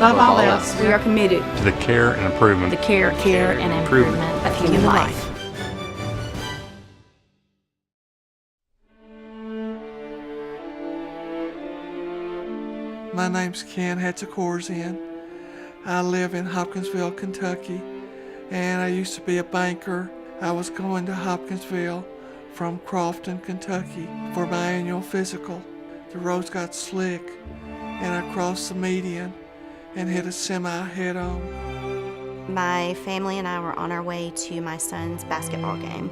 Above all else, we are committed to the care and improvement to the care and improvement of human life. My name's Kenneth Hatzakorzian. I live in Hopkinsville, Kentucky, and I used to be a banker. I was going to Hopkinsville from Crofton, Kentucky for my annual physical. The roads got slick, and I crossed the median and hit a semi head-on. My family and I were on our way to my son's basketball game.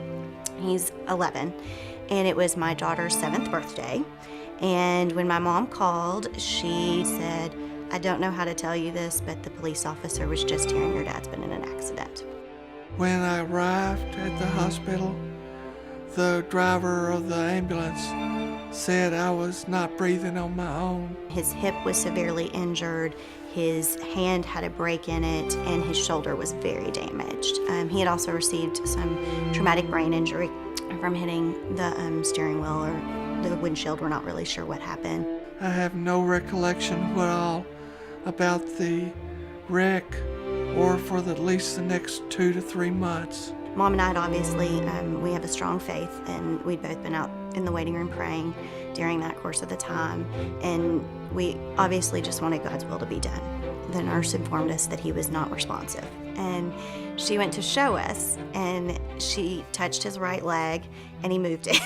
He's 11, and it was my daughter's 7th birthday. And when my mom called, she said, "I don't know how to tell you this, but the police officer was just hearing your dad's been in an accident." When I arrived at the hospital, the driver of the ambulance said I was not breathing on my own. His hip was severely injured, his hand had a break in it, and his shoulder was very damaged. He had also received some traumatic brain injury from hitting the steering wheel or the windshield. We're not really sure what happened. I have no recollection at all about the wreck or for at least the next 2 to 3 months. Mom and I, obviously, we have a strong faith, and we'd both been out in the waiting room praying during that course of the time, and we obviously just wanted God's will to be done. The nurse informed us that he was not responsive, and she went to show us, and she touched his right leg, and he moved it.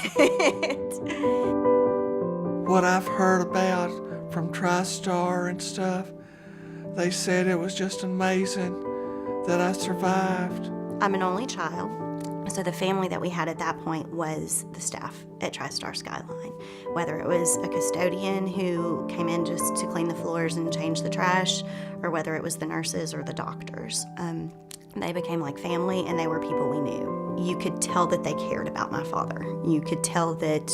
What I've heard about from TriStar and stuff, they said it was just amazing that I survived. I'm an only child, so the family that we had at that point was the staff at TriStar Skyline. Whether it was a custodian who came in just to clean the floors and change the trash, or whether it was the nurses or the doctors. They became like family, and they were people we knew. You could tell that they cared about my father. You could tell that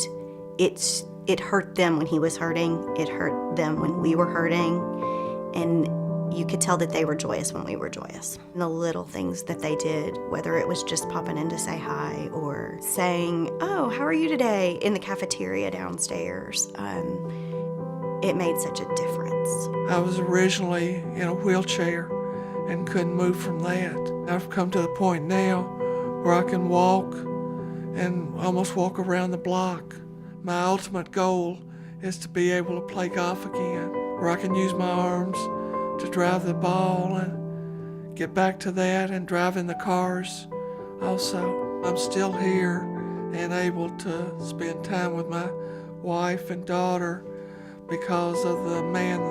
it hurt them when he was hurting, it hurt them when we were hurting, and you could tell that they were joyous when we were joyous. And the little things that they did, whether it was just popping in to say hi or saying, "Oh, how are you today?" in the cafeteria downstairs, it made such a difference. I was originally in a wheelchair and couldn't move from that. I've come to the point now where I can walk and almost walk around the block. My ultimate goal is to be able to play golf again, where I can use my arms to drive the ball and get back to that and drive in the cars also. I'm still here and able to spend time with my wife and daughter because of the man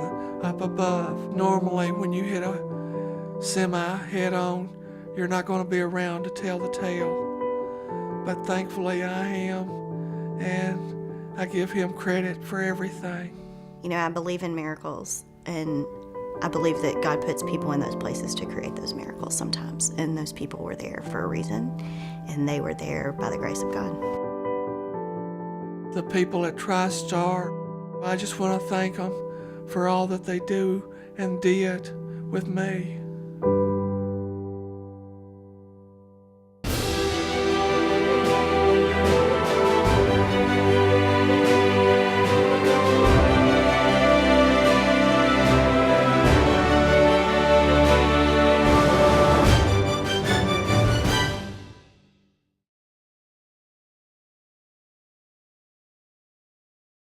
up above. Normally when you hit a semi head-on, you're not going to be around to tell the tale. But thankfully I am, and I give him credit for everything. You know, I believe in miracles, and I believe that God puts people in those places to create those miracles sometimes, and those people were there for a reason, and they were there by the grace of God. The people at TriStar, I just want to thank them for all that they do and did with me.